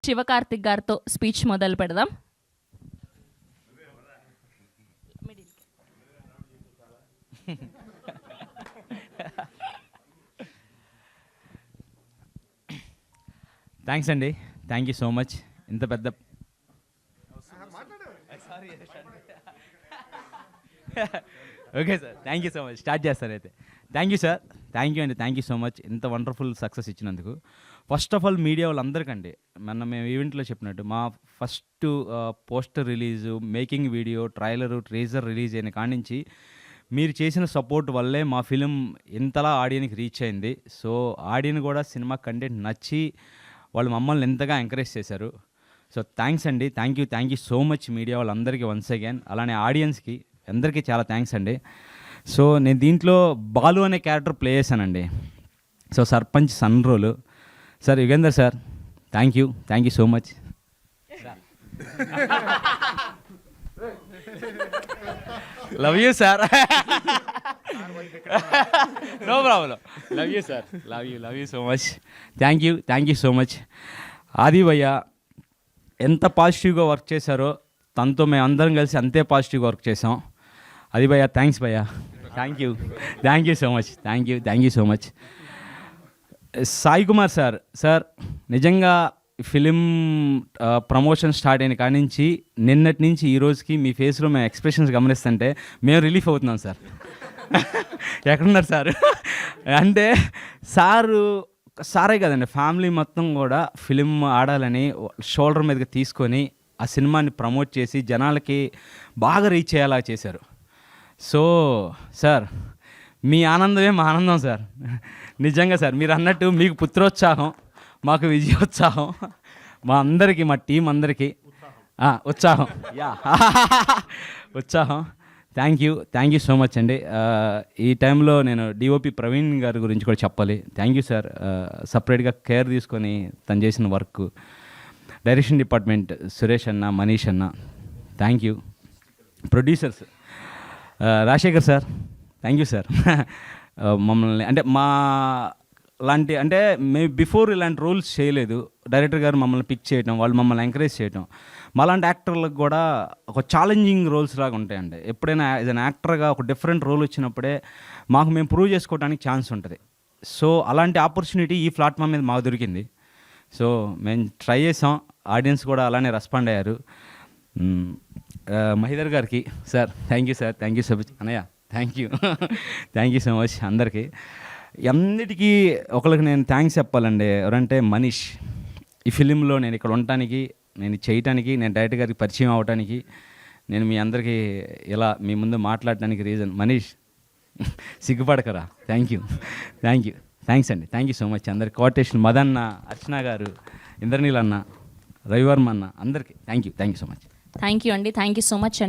శివకార్తిక్ గారితో స్పీచ్ మొదలు పెడదాం. థ్యాంక్స్ అండి, థ్యాంక్ యూ సో మచ్. ఇంత పెద్ద okay sir, thank you so much. Start చేస్తారు అయితే. Thank you sir, thank you అండి, థ్యాంక్ యూ సో మచ్ ఇంత వండర్ఫుల్ సక్సెస్ ఇచ్చినందుకు. ఫస్ట్ ఆఫ్ ఆల్ మీడియా వాళ్ళందరికండి, మేము ఈవెంట్లో చెప్పినట్టు మా first poster release, making video, trailer, treasure release అయిన కాడి నుంచి మీరు చేసిన సపోర్ట్ వల్లే మా ఫిలిం ఇంతలా ఆడియన్కి రీచ్ అయింది. సో ఆడియన్ కూడా సినిమా కంటెంట్ నచ్చి వాళ్ళు మమ్మల్ని ఎంతగా ఎంకరేజ్ చేశారు. సో థ్యాంక్స్ అండి, thank you so much media వాళ్ళందరికీ వన్స్ అగైన్. అలానే ఆడియన్స్కి అందరికీ చాలా థ్యాంక్స్ అండి. సో నేను దీంట్లో బాలు అనే క్యారెక్టర్ ప్లే చేశానండి. So sarpanch son role. Sir Yugender sir, thank you so much. Love you sir, no problem, love you sir, love you so much. Thank you so much. Adi భయ్య ఎంత పాజిటివ్గా వర్క్ చేశారో తనతో మేము అందరం కలిసి అంతే పాజిటివ్గా వర్క్ చేసాం. అది భయ్య, థ్యాంక్స్ భయ్య, thank you so much, thank you so much. Sai Kumar sir నిజంగా ఫిలిం ప్రమోషన్ స్టార్ట్ అయిన కాడి నుంచి నిన్నటి నుంచి ఈ రోజుకి మీ ఫేస్లో మేము ఎక్స్ప్రెషన్స్ గమనిస్తుంటే మేము రిలీఫ్ అవుతున్నాం సార్. ఎక్కడున్నారు సార్ అంటే సారే కదండి, ఫ్యామిలీ మొత్తం కూడా ఫిలిం ఆడాలని షోల్డర్ మీదకి తీసుకొని ఆ సినిమాని ప్రమోట్ చేసి జనాలకి బాగా రీచ్ అయ్యేలా చేశారు. సో సార్ మీ ఆనందమే మా ఆనందం సార్. నిజంగా సార్ మీరు అన్నట్టు మీకు పుత్రోత్సాహం, మాకు విజయోత్సాహం, మా అందరికీ, మా టీం అందరికీ ఉత్సాహం, ఉత్సాహం. థ్యాంక్ యూ సో మచ్ అండి. ఈ టైంలో నేను డిఓపి ప్రవీణ్ గారి గురించి కూడా చెప్పాలి. థ్యాంక్ యూ సార్, సపరేట్గా కేర్ తీసుకొని తను చేసిన వర్క్. డైరెక్షన్ డిపార్ట్మెంట్ సురేష్ అన్న, మనీష్ అన్న, thank you. Producers Rajasekhar sir, thank you sir. మమ్మల్ని అంటే మేము బిఫోర్ ఇలాంటి రోల్స్ చేయలేదు. డైరెక్టర్ గారు మమ్మల్ని పిక్ చేయడం, వాళ్ళు మమ్మల్ని ఎంకరేజ్ చేయడం, మాలాంటి యాక్టర్లకు కూడా ఒక ఛాలెంజింగ్ రోల్స్ లాగా ఉంటాయండి. ఎప్పుడైనా యాజ్ అన్ యాక్టర్గా ఒక డిఫరెంట్ రోల్ వచ్చినప్పుడే మాకు మేము ప్రూవ్ చేసుకోవడానికి ఛాన్స్ ఉంటుంది. సో అలాంటి ఆపర్చునిటీ ఈ ప్లాట్ఫామ్ మీద మాకు దొరికింది. సో మేము ట్రై చేసాం, ఆడియన్స్ కూడా అలానే రెస్పాండ్ అయ్యారు. మహిదర్ గారికి sir, thank you so much. అన్నయ్య థ్యాంక్ యూ సో మచ్. అందరికీ అన్నిటికీ ఒకరికి నేను థ్యాంక్స్ చెప్పాలండి. ఎవరంటే మనీష్, ఈ ఫిలింలో నేను ఇక్కడ ఉండటానికి, నేను చేయటానికి, నేను డైరెక్టర్ గారికి పరిచయం అవడానికి, నేను మీ అందరికీ ఇలా మీ ముందు మాట్లాడటానికి రీజన్ మనీష్. సిగ్గుపడకరా. థ్యాంక్స్ అండి, థ్యాంక్ యూ సో మచ్. అందరికి కోఆర్డినేషన్ మదన్న, అర్చన గారు, ఇంద్రనీల్ అన్న, రవివర్మ అన్న, అందరికీ thank you so much. Thank you అండి, థ్యాంక్ యూ సో మచ్ అండి.